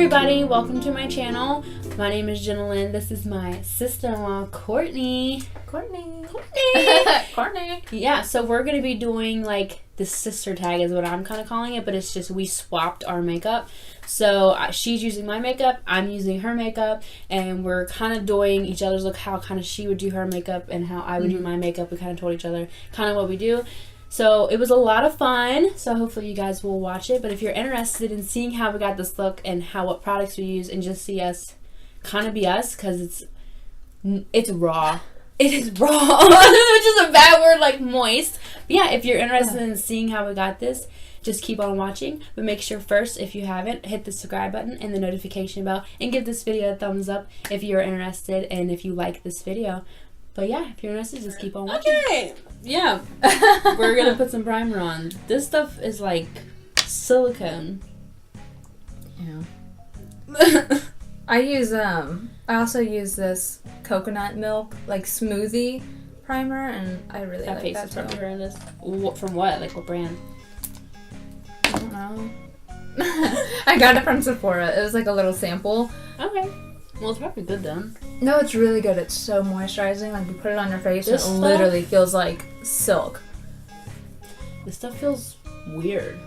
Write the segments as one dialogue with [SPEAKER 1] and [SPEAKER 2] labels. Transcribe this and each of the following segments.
[SPEAKER 1] everybody, welcome to my channel. My name is Jenna Lynn. This is my sister-in-law, Courtney.
[SPEAKER 2] Courtney.
[SPEAKER 1] Yeah, so we're going to be doing like the sister tag is what I'm kind of calling it, but it's just we swapped our makeup. So she's using my makeup, I'm using her makeup, and we're kind of doing each other's look, how kind of she would do her makeup and how I would do my makeup. We kind of told each other kind of what we do. So it was a lot of fun, so hopefully you guys will watch it. But if you're interested in seeing how we got this look and what products we use and just see us kind of be us, because it's raw. It is raw, which is a bad word, like moist. But yeah, if you're interested in seeing how we got this, just keep on watching. But make sure first, if you haven't, hit the subscribe button and the notification bell and give this video a thumbs up if you're interested and if you like this video. But yeah, if you're interested, just keep on watching.
[SPEAKER 2] Okay.
[SPEAKER 1] Yeah. We're going to put some primer on. This stuff is like silicone.
[SPEAKER 2] Yeah. I also use this coconut milk, like smoothie primer, and I really like
[SPEAKER 1] face
[SPEAKER 2] that
[SPEAKER 1] is
[SPEAKER 2] too.
[SPEAKER 1] probably horrendous. From what? Like what brand?
[SPEAKER 2] I don't know. I got it from Sephora. It was like a little sample.
[SPEAKER 1] Okay. Well, it's probably good then.
[SPEAKER 2] No, it's really good. It's so moisturizing. Like, you put it on your face,
[SPEAKER 1] This
[SPEAKER 2] and it
[SPEAKER 1] stuff?
[SPEAKER 2] literally feels like silk.
[SPEAKER 1] This stuff feels weird.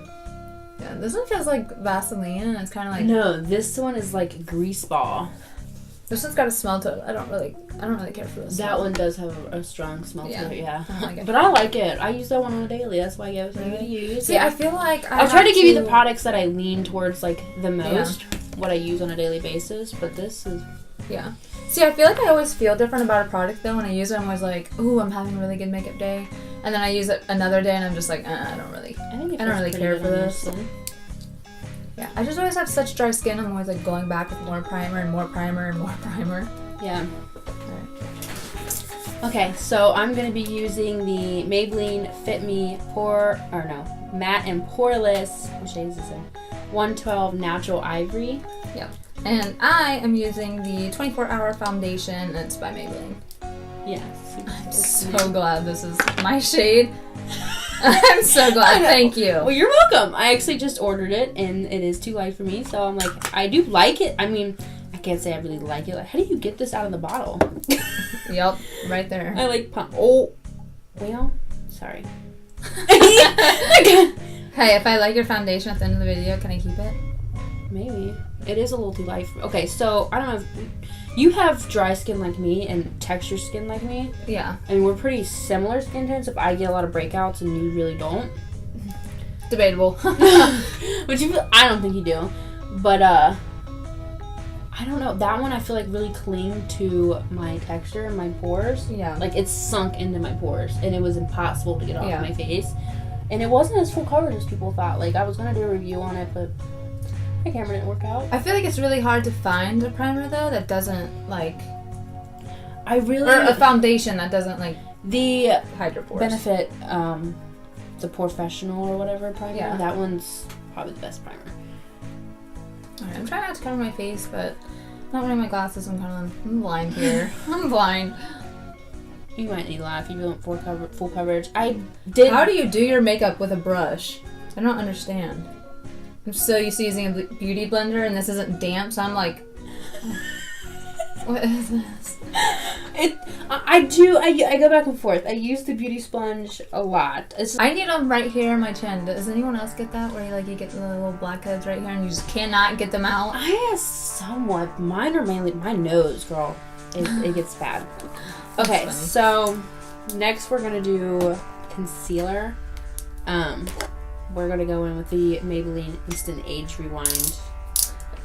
[SPEAKER 2] Yeah, this one feels like Vaseline, and it's kind of like...
[SPEAKER 1] No, this one is like grease ball.
[SPEAKER 2] This one's got a smell to it. I don't really care for this.
[SPEAKER 1] That one does have a strong smell to it, yeah.
[SPEAKER 2] I don't like it.
[SPEAKER 1] But I like it. I use that one on a daily. That's why I gave it to you to use.
[SPEAKER 2] See, I feel like
[SPEAKER 1] I'll try to give you the products that I lean towards like the most, what I use on a daily basis, but this is...
[SPEAKER 2] Yeah. See, I feel like I always feel different about a product though. When I use it, I'm always like, ooh, I'm having a really good makeup day. And then I use it another day and I'm just like, I don't really care for this. Yeah, I just always have such dry skin. I'm always like going back with more primer and more primer and more primer.
[SPEAKER 1] Yeah. Okay, so I'm going to be using the Maybelline Fit Me Matte and Poreless, what shade is this in? 112 Natural Ivory.
[SPEAKER 2] Yeah. And I am using the 24-Hour Foundation, and it's by Maybelline.
[SPEAKER 1] Yes.
[SPEAKER 2] I'm so glad this is my shade. I'm so glad. Thank you.
[SPEAKER 1] Well, you're welcome. I actually just ordered it, and it is too light for me, so I'm like, I do like it. I mean, I can't say I really like it. Like, how do you get this out of the bottle?
[SPEAKER 2] Yep, right there.
[SPEAKER 1] I like pump. Oh, well, sorry.
[SPEAKER 2] Hey, if I like your foundation at the end of the video, can I keep it?
[SPEAKER 1] Maybe. It is a little too light for me. Okay, so I don't know if you have dry skin like me and texture skin like me.
[SPEAKER 2] Yeah.
[SPEAKER 1] I mean, we're pretty similar skin tones if I get a lot of breakouts and you really don't.
[SPEAKER 2] Debatable.
[SPEAKER 1] Which I don't think you do. But I don't know. That one I feel like really cling to my texture and my pores.
[SPEAKER 2] Yeah.
[SPEAKER 1] Like it's sunk into my pores and it was impossible to get off my face. And it wasn't as full coverage as people thought. Like I was gonna do a review on it, but my camera didn't work out.
[SPEAKER 2] I feel like it's really hard to find a primer though that doesn't like or a foundation that doesn't like
[SPEAKER 1] the
[SPEAKER 2] hide your pores.
[SPEAKER 1] Benefit the Professional or whatever primer.
[SPEAKER 2] Yeah.
[SPEAKER 1] That one's probably the best primer.
[SPEAKER 2] Alright, I'm trying not to cover my face, but I'm not wearing my glasses. I'm blind here. I'm blind.
[SPEAKER 1] You might need to laugh. You want full coverage. I did.
[SPEAKER 2] How do you do your makeup with a brush? I don't understand. I'm so used to using a beauty blender, and this isn't damp, so I'm like, what is this?
[SPEAKER 1] I go back and forth. I use the beauty sponge a lot.
[SPEAKER 2] I need them right here in my chin. Does anyone else get that? Where you get the little blackheads right here, and you just cannot get them out?
[SPEAKER 1] I have somewhat. Mine are mainly my nose, girl. It gets bad. Okay, so next we're gonna do concealer. We're going to go in with the Maybelline Instant Age Rewind.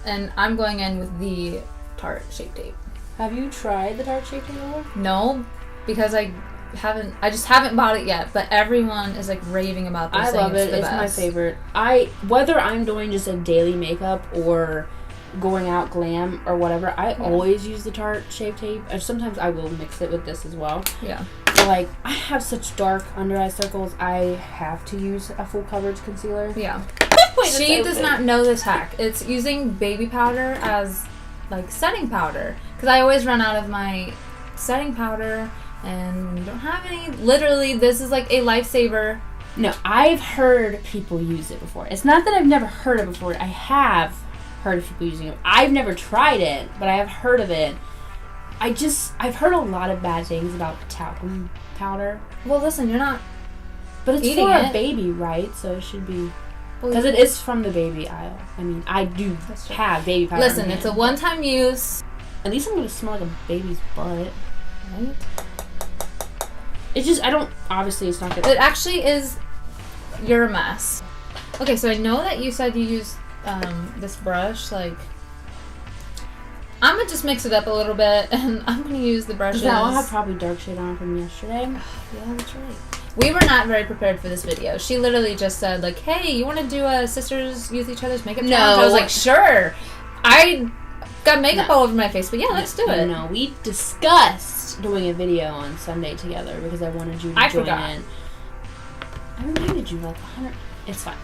[SPEAKER 2] And I'm going in with the Tarte Shape Tape.
[SPEAKER 1] Have you tried the Tarte Shape Tape before?
[SPEAKER 2] No, because I just haven't bought it yet, but everyone is like raving about this.
[SPEAKER 1] I love it. It's my favorite. Whether I'm doing just a daily makeup or going out glam or whatever, I always use the Tarte Shape Tape. Sometimes I will mix it with this as well.
[SPEAKER 2] Yeah.
[SPEAKER 1] Like, I have such dark under eye circles, I have to use a full coverage concealer.
[SPEAKER 2] Yeah. She does not know this hack. It's using baby powder as, like, setting powder. Because I always run out of my setting powder, and when you don't have any, literally, this is, like, a lifesaver.
[SPEAKER 1] No, I've heard people use it before. It's not that I've never heard it before. I have, heard of people using it. I've never tried it, but I have heard of it. I've heard a lot of bad things about talcum powder.
[SPEAKER 2] Well, listen, you're not.
[SPEAKER 1] But it's for a baby, right? So it should be. Because it is from the baby aisle. I mean, I do have baby powder.
[SPEAKER 2] Listen, it's a one-time use.
[SPEAKER 1] At least I'm going to smell like a baby's butt. Right? It's just, obviously it's not good.
[SPEAKER 2] It actually is, you're a mess. Okay, so I know that you said you use this brush, like, I'm going to just mix it up a little bit, and I'm going to use the brushes.
[SPEAKER 1] That one had probably dark shade on from yesterday.
[SPEAKER 2] Yeah, that's right. We were not very prepared for this video. She literally just said, like, hey, you want to do a sisters use each other's makeup challenge? I was like, sure. I got makeup all over my face, but yeah, let's do it.
[SPEAKER 1] No, we discussed doing a video on Sunday together because I wanted you to join in. I reminded you like 100. It's fine.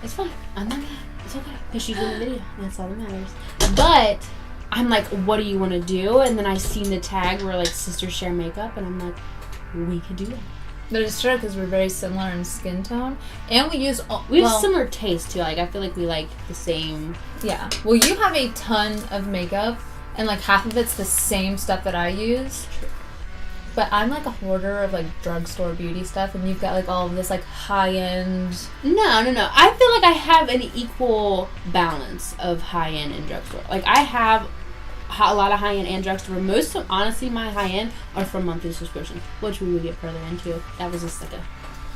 [SPEAKER 1] It's fine. I'm not mad. It's okay. Because she's in the video. That's all that matters. But I'm like, what do you want to do? And then I seen the tag where like sisters share makeup, and I'm like, we could do that.
[SPEAKER 2] But it's true because we're very similar in skin tone, and we use
[SPEAKER 1] we have similar taste too. Like I feel like we like the same.
[SPEAKER 2] Yeah. Well, you have a ton of makeup, and like half of it's the same stuff that I use.
[SPEAKER 1] True.
[SPEAKER 2] But I'm like a hoarder of like drugstore beauty stuff, and you've got like all of this like high end.
[SPEAKER 1] No. I feel like I have an equal balance of high end and drugstore. Like I have a lot of high-end and drugstore. Most of, honestly, my high-end are from monthly subscription, which we would get further into. That was just like a...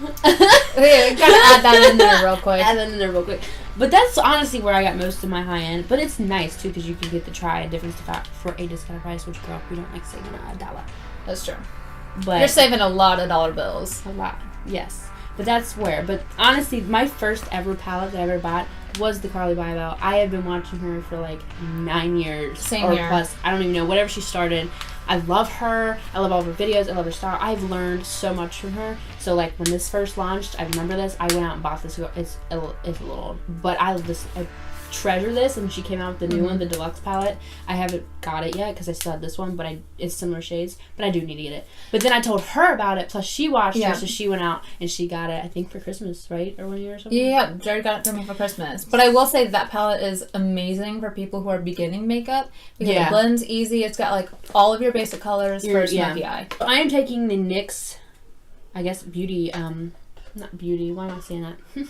[SPEAKER 2] Okay, gotta add that in there real quick.
[SPEAKER 1] But that's honestly where I got most of my high-end. But it's nice, too, because you can get to try a different stuff for a discounted price, which, girl, we don't like saving $1.
[SPEAKER 2] That's true.
[SPEAKER 1] But
[SPEAKER 2] you're saving a lot of dollar bills.
[SPEAKER 1] A lot, yes. But that's where. But honestly, my first ever palette that I ever bought was the Carly Bybel. I have been watching her for like 9 years.
[SPEAKER 2] Same
[SPEAKER 1] or
[SPEAKER 2] here.
[SPEAKER 1] Plus. I don't even know. Whatever she started. I love her. I love all of her videos. I love her style. I've learned so much from her. So like when this first launched, I remember this. I went out and bought this. It's a little old. But I treasure this, and she came out with the new one, the deluxe palette. I haven't got it yet because I still have this one, but it's similar shades, but I do need to get it. But then I told her about it, plus she watched it, so she went out and she got it, I think for Christmas, right? Or 1 year or something?
[SPEAKER 2] Yeah, Jared got it for me for Christmas. But I will say that palette is amazing for people who are beginning makeup because it blends easy. It's got like all of your basic colors for smoky eye.
[SPEAKER 1] I am taking the NYX, I guess, beauty, not beauty, why am I saying that?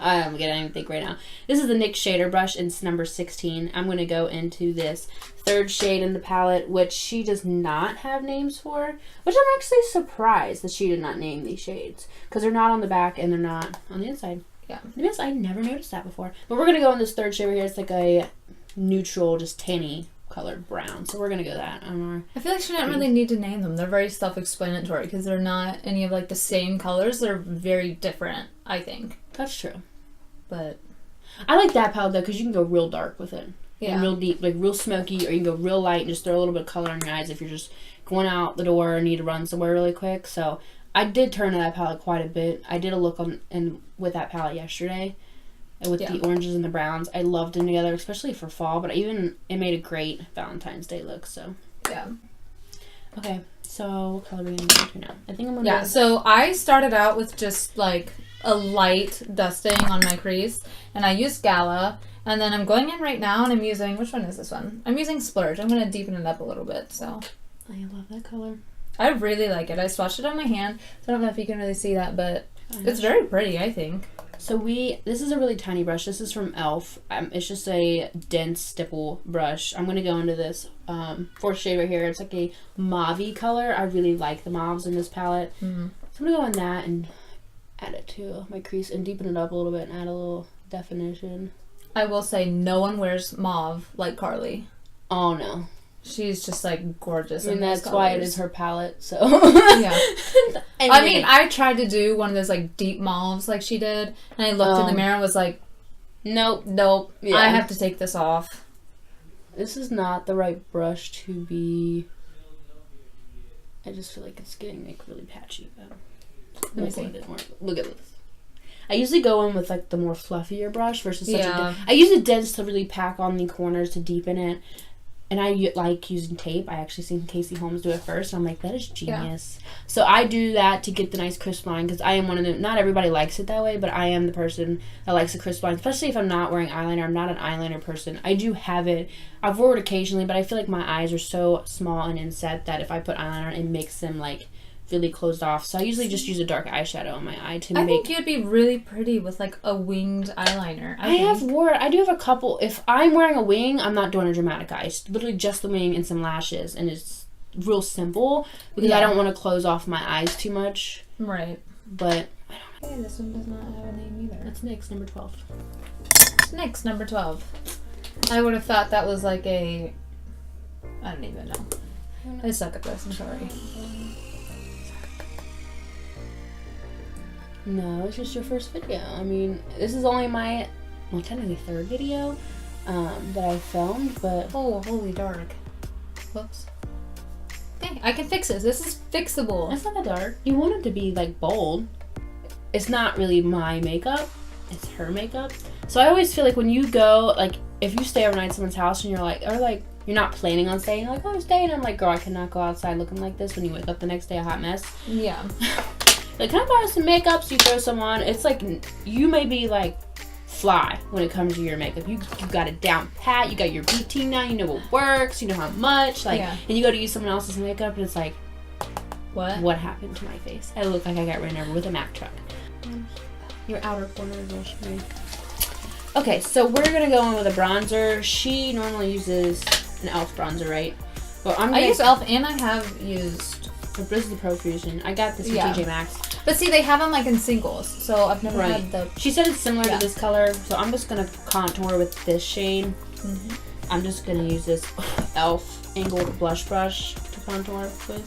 [SPEAKER 1] I don't even think right now. This is the NYX shader brush, and it's number 16. I'm going to go into this third shade in the palette, which she does not have names for, which I'm actually surprised that she did not name these shades, because they're not on the back and they're not on the inside.
[SPEAKER 2] Yeah.
[SPEAKER 1] Yes, I never noticed that before. But we're going to go in this third shade right here. It's like a neutral, just tanny colored brown. So we're going to go that on our...
[SPEAKER 2] I feel like she didn't really need to name them. They're very self-explanatory because they're not any of like the same colors. They're very different, I think.
[SPEAKER 1] That's true.
[SPEAKER 2] But
[SPEAKER 1] I like that palette though because you can go real dark with it.
[SPEAKER 2] Yeah.
[SPEAKER 1] And real deep, like real smoky, or you can go real light and just throw a little bit of color in your eyes if you're just going out the door and need to run somewhere really quick. So I did turn to that palette quite a bit. I did a look on and with that palette yesterday with the oranges and the browns. I loved them together, especially for fall, but it made a great Valentine's Day look. So
[SPEAKER 2] yeah.
[SPEAKER 1] Okay, so what color are we going to go to now? I think I'm going to...
[SPEAKER 2] Yeah, so I started out with just like a light dusting on my crease, and I used Gala, and then I'm going in right now and I'm using, which one is this one? I'm using Splurge. I'm going to deepen it up a little bit, so.
[SPEAKER 1] I love that color.
[SPEAKER 2] I really like it. I swatched it on my hand, so I don't know if you can really see that, but it's very pretty, I think.
[SPEAKER 1] So this is a really tiny brush. This is from e.l.f. It's just a dense stipple brush. I'm going to go into this fourth shade right here. It's like a mauve-y color. I really like the mauves in this palette.
[SPEAKER 2] Mm-hmm.
[SPEAKER 1] So I'm going to go in that and add it to my crease and deepen it up a little bit and add a little definition.
[SPEAKER 2] I will say no one wears mauve like Carly.
[SPEAKER 1] Oh, no.
[SPEAKER 2] She's just like gorgeous.
[SPEAKER 1] I mean, that's why it is her palette, so.
[SPEAKER 2] Yeah. I mean, I tried to do one of those like deep mauves like she did, and I looked in the mirror and was like, nope. Yeah. I have to take this off.
[SPEAKER 1] This is not the right brush to be. I just feel like it's getting like really patchy.
[SPEAKER 2] Let me see.
[SPEAKER 1] Look at this. I usually go in with like the more fluffier brush versus such
[SPEAKER 2] I
[SPEAKER 1] use a dense to really pack on the corners to deepen it. And I like using tape. I actually seen Casey Holmes do it first. And I'm like, that is genius. Yeah. So I do that to get the nice crisp line because I am one of them. Not everybody likes it that way, but I am the person that likes the crisp line, especially if I'm not wearing eyeliner. I'm not an eyeliner person. I do have it. I've worn it occasionally, but I feel like my eyes are so small and inset that if I put eyeliner on, it makes them like really closed off. So I usually just use a dark eyeshadow on my eye to make... I
[SPEAKER 2] think you'd be really pretty with like a winged eyeliner.
[SPEAKER 1] I do have a couple. If I'm wearing a wing, I'm not doing a dramatic eye. It's literally just the wing and some lashes, and it's real simple because I don't want to close off my eyes too much.
[SPEAKER 2] Right.
[SPEAKER 1] But
[SPEAKER 2] I don't know. Hey, this one does not have a name either.
[SPEAKER 1] That's NYX number 12.
[SPEAKER 2] It's NYX number 12. I would have thought that was like a... I don't even know. I suck at this, I'm sorry.
[SPEAKER 1] No, it's just your first video. I mean, this is only my, well, technically third video that I filmed, but...
[SPEAKER 2] Oh, holy dark. Whoops. Okay, I can fix this. This is fixable.
[SPEAKER 1] It's not that dark. You want it to be, like, bold. It's not really my makeup. It's her makeup. So I always feel like when you go, like, if you stay overnight at someone's house and you're like, or, like, you're not planning on staying, you're like, oh, I'm staying. I'm like, girl, I cannot go outside looking like this when you wake up the next day a hot mess.
[SPEAKER 2] Yeah.
[SPEAKER 1] Like, can I borrow some makeup? So you throw some on. It's like, you may be like fly when it comes to your makeup. You got it down pat. You got your routine now. You know what works. You know how much. Like, and you go to use someone else's makeup, and it's like, what happened to my face? I look like I got ran over with a Mack truck. Your outer corner is all shiny. Okay, so we're gonna go in with a bronzer. She normally uses an e.l.f. bronzer, right? Well,
[SPEAKER 2] I use e.l.f. and I have used.
[SPEAKER 1] This is the Pro Fusion. I got this from TJ Maxx.
[SPEAKER 2] But see, they have them like in singles, so I've never had the...
[SPEAKER 1] She said it's similar to this color, so I'm just going to contour with this shade. Mm-hmm. I'm just going to use this e.l.f. angled blush brush to contour with.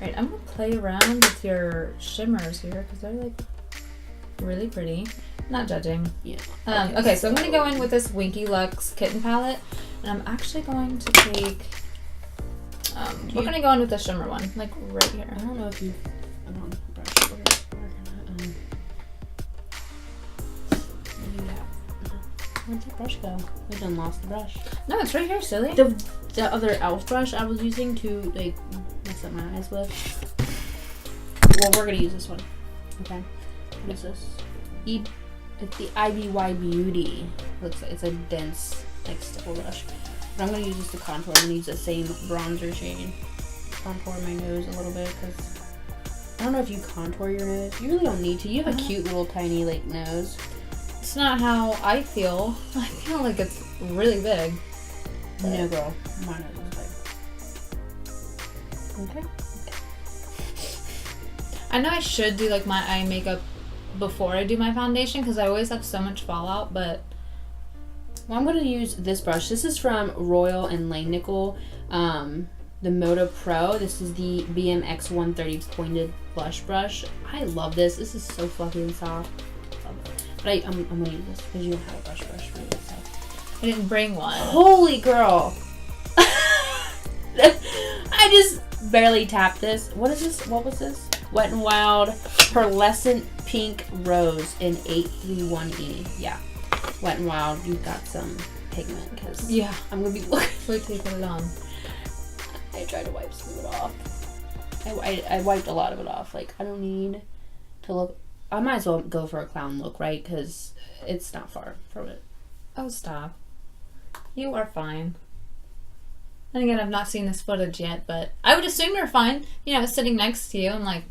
[SPEAKER 2] Alright, I'm going to play around with your shimmers here, because they're like really pretty. Not judging.
[SPEAKER 1] Yeah.
[SPEAKER 2] Okay, so I'm going to go in with this Winky Lux Kitten palette, and I'm actually going to take... we're going to go in with the shimmer one, like right here.
[SPEAKER 1] I don't know if you... I don't know brush. Where'd that brush go? I done lost the brush.
[SPEAKER 2] No, it's right here, silly.
[SPEAKER 1] The other e.l.f. brush I was using to, like, mess up my eyes with. Well, we're going to use this one. Okay. What is this? It's the IBY Beauty. Looks like it's a dense, like, stipple brush. But I'm going to use this to contour. I'm going to use the same bronzer shade. Contour my nose a little bit because I don't know if you contour your nose. You really don't need to. You have a cute little tiny, like, nose.
[SPEAKER 2] It's not how I feel. I feel like it's really big.
[SPEAKER 1] No, girl. My nose is big. Okay.
[SPEAKER 2] I know I should do, like, my eye makeup before I do my foundation because I always have so much fallout, but...
[SPEAKER 1] Well, I'm going to use this brush. This is from Royal and Langnickel, the Moto Pro. This is the BMX 130 pointed blush brush. I love this. This is so fluffy and soft. But I'm going to use this because you don't have a brush for this stuff.
[SPEAKER 2] I didn't bring one.
[SPEAKER 1] Holy girl. I just barely tapped this. What is this? What was this? Wet n Wild Pearlescent Pink Rose in 831E. Yeah. Wet n Wild, you've got some pigment because I'm gonna be looking.
[SPEAKER 2] Wait till you put it on.
[SPEAKER 1] I tried to wipe some of it off. I wiped a lot of it off. Like, I don't need to look. I might as well go for a clown look, right? Because it's not far from it.
[SPEAKER 2] Oh, stop. You are fine. And again, I've not seen this footage yet, but I would assume you're fine. You know, sitting next to you, I'm like...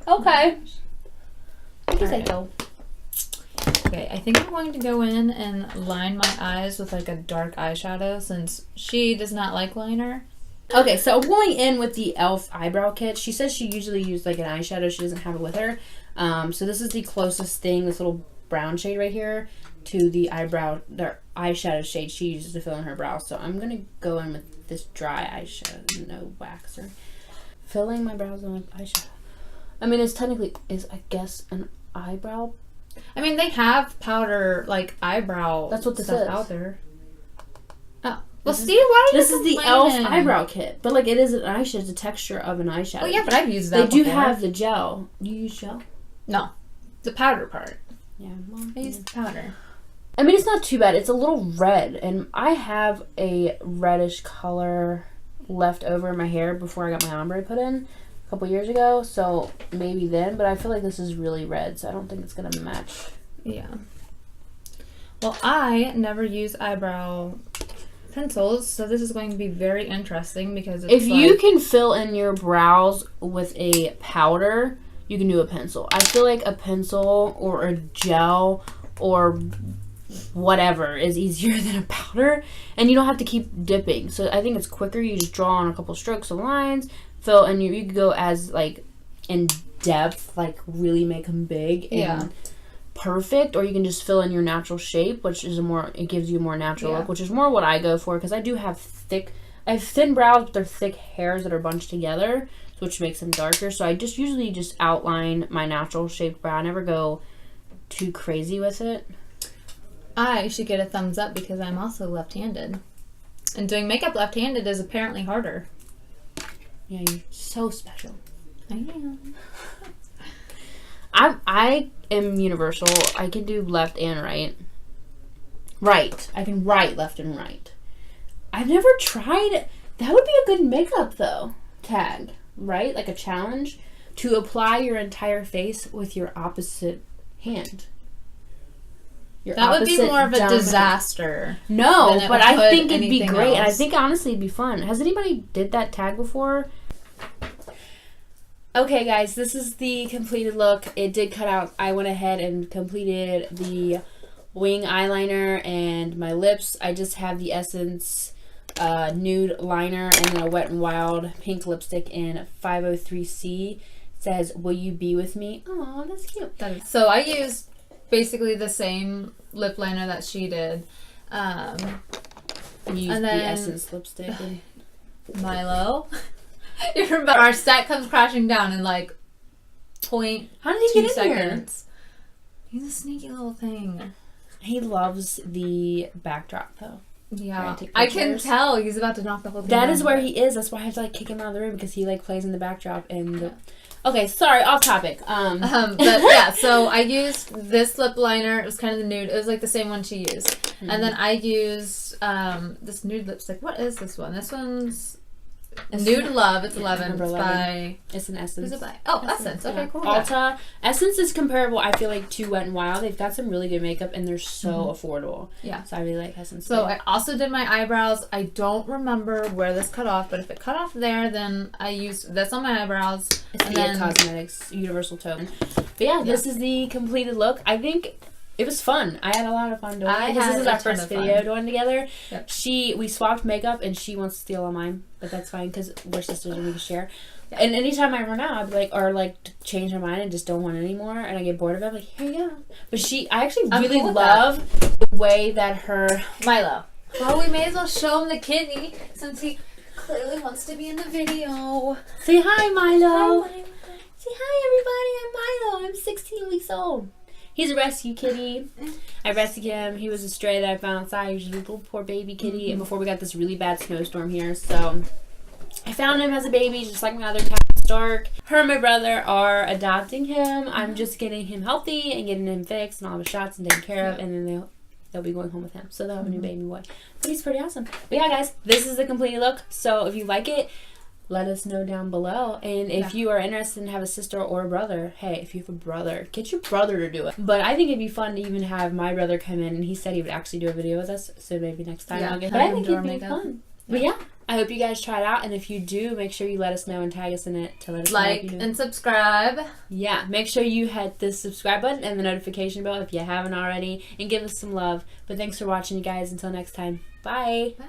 [SPEAKER 1] Okay.
[SPEAKER 2] Okay, I think I'm going to go in and line my eyes with like a dark eyeshadow since she does not like liner.
[SPEAKER 1] Okay, so going in with the e.l.f. eyebrow kit, she says she usually uses like an eyeshadow. She doesn't have it with her. So this is the closest thing, this little brown shade right here, to the eyeshadow shade she uses to fill in her brow. So I'm going to go in with this dry eyeshadow, no waxer. Filling my brows in with eyeshadow. I mean, it's technically, I guess, an eyebrow.
[SPEAKER 2] I mean, they have powder, like, eyebrow
[SPEAKER 1] That's what this
[SPEAKER 2] stuff
[SPEAKER 1] is.
[SPEAKER 2] out there. Oh. Well, Steve, why are you
[SPEAKER 1] This is the e.l.f. eyebrow kit. But, like, it is an eyeshadow. It's a texture of an eyeshadow.
[SPEAKER 2] Oh, yeah, but I've used that
[SPEAKER 1] They do
[SPEAKER 2] before.
[SPEAKER 1] have the gel. You use gel?
[SPEAKER 2] No. The powder part.
[SPEAKER 1] Yeah. Well,
[SPEAKER 2] I use the powder.
[SPEAKER 1] I mean, it's not too bad. It's a little red, and I have a reddish color left over in my hair before I got my ombre put in a couple years ago, so maybe then, but I feel like this is really red, so I don't think it's going to match.
[SPEAKER 2] Yeah. Well, I never use eyebrow pencils, so this is going to be very interesting because it's
[SPEAKER 1] if you can fill in your brows with a powder, you can do a pencil. I feel like a pencil or a gel or whatever is easier than a powder, and you don't have to keep dipping. So I think it's quicker. You just draw on a couple strokes of lines, fill, and you can go as like in depth, like really make them big and perfect, or you can just fill in your natural shape, which is it gives you a more natural look, which is more what I go for, because I do have I have thin brows, but they're thick hairs that are bunched together, which makes them darker. So I just usually just outline my natural shaped brow. I never go too crazy with it.
[SPEAKER 2] I should get a thumbs up because I'm also left-handed. And doing makeup left-handed is apparently harder.
[SPEAKER 1] Yeah, you're so special.
[SPEAKER 2] I am.
[SPEAKER 1] I am universal. I can do left and right. Right. I can write left and right. I've never tried. That would be a good makeup, though. Tag. Right? Like a challenge. To apply your entire face with your opposite hand.
[SPEAKER 2] That would be more of a disaster.
[SPEAKER 1] No, but I think it'd be great. And I think honestly it'd be fun. Has anybody did that tag before? Okay, guys, this is the completed look. It did cut out. I went ahead and completed the wing eyeliner and my lips. I just have the Essence nude liner and then a Wet n Wild pink lipstick in 503C. It says, "Will you be with me?" Oh, that's cute.
[SPEAKER 2] So I used basically the same lip liner that she did.
[SPEAKER 1] You used the Essence lipstick. And
[SPEAKER 2] Milo. Our stack comes crashing down in like
[SPEAKER 1] How did he get in here?
[SPEAKER 2] He's a sneaky little thing.
[SPEAKER 1] He loves the backdrop though.
[SPEAKER 2] Yeah, I can tell he's about to knock the whole thing
[SPEAKER 1] down.
[SPEAKER 2] That
[SPEAKER 1] is where he is. That's why I have to like kick him out of the room, because he like plays in the backdrop and okay, sorry, off topic.
[SPEAKER 2] But yeah, so I used this lip liner. It was kind of the nude. It was like the same one she used. Mm-hmm. And then I used this nude lipstick. What is this one? This one's Nude Love. It's 11. It's by...
[SPEAKER 1] It's an Essence.
[SPEAKER 2] Who's it by? Oh, Essence. Okay, cool.
[SPEAKER 1] Ulta. Essence is comparable, I feel like, to Wet n Wild. They've got some really good makeup, and they're so affordable. Yeah. So I really like Essence.
[SPEAKER 2] So I also did my eyebrows. I don't remember where this cut off, but if it cut off there, then I used this on my eyebrows.
[SPEAKER 1] It's the It Cosmetics Universal Tone. But yeah, this is the completed look. I think... It was fun. I had a lot of fun doing it. This is our first video doing together. Yep. We swapped makeup, and she wants to steal all mine, but that's fine because we're sisters and we can share. And anytime I run out, I'd be like, or like change my mind and just don't want it anymore, and I get bored of it, I'm like, here you go. But I actually really love the way that her
[SPEAKER 2] Milo. Well, we may as well show him the kitty since he clearly wants to be in the video.
[SPEAKER 1] Say hi, Milo. Hi, Milo. Say hi, everybody. I'm Milo. I'm 16 weeks old. He's a rescue kitty. I rescued him. He was a stray that I found outside. He was a little poor baby kitty. And before we got this really bad snowstorm here. So I found him as a baby, just like my other cat, Stark. Her and my brother are adopting him. I'm just getting him healthy and getting him fixed and all the shots and taken care of. And then they'll be going home with him. So they'll have a new baby boy. But he's pretty awesome. But yeah, guys, this is the complete look. So if you like it, let us know down below. And if you are interested in have a sister or a brother, hey, if you have a brother, get your brother to do it. But I think it'd be fun to even have my brother come in, and he said he would actually do a video with us, so maybe next time I'll get him. But I think it'd be fun. But yeah, I hope you guys try it out, and if you do, make sure you let us know and tag us in it to let us know.
[SPEAKER 2] Like and subscribe.
[SPEAKER 1] Yeah, make sure you hit the subscribe button and the notification bell if you haven't already, and give us some love. But thanks for watching, you guys. Until next time, bye.
[SPEAKER 2] Bye.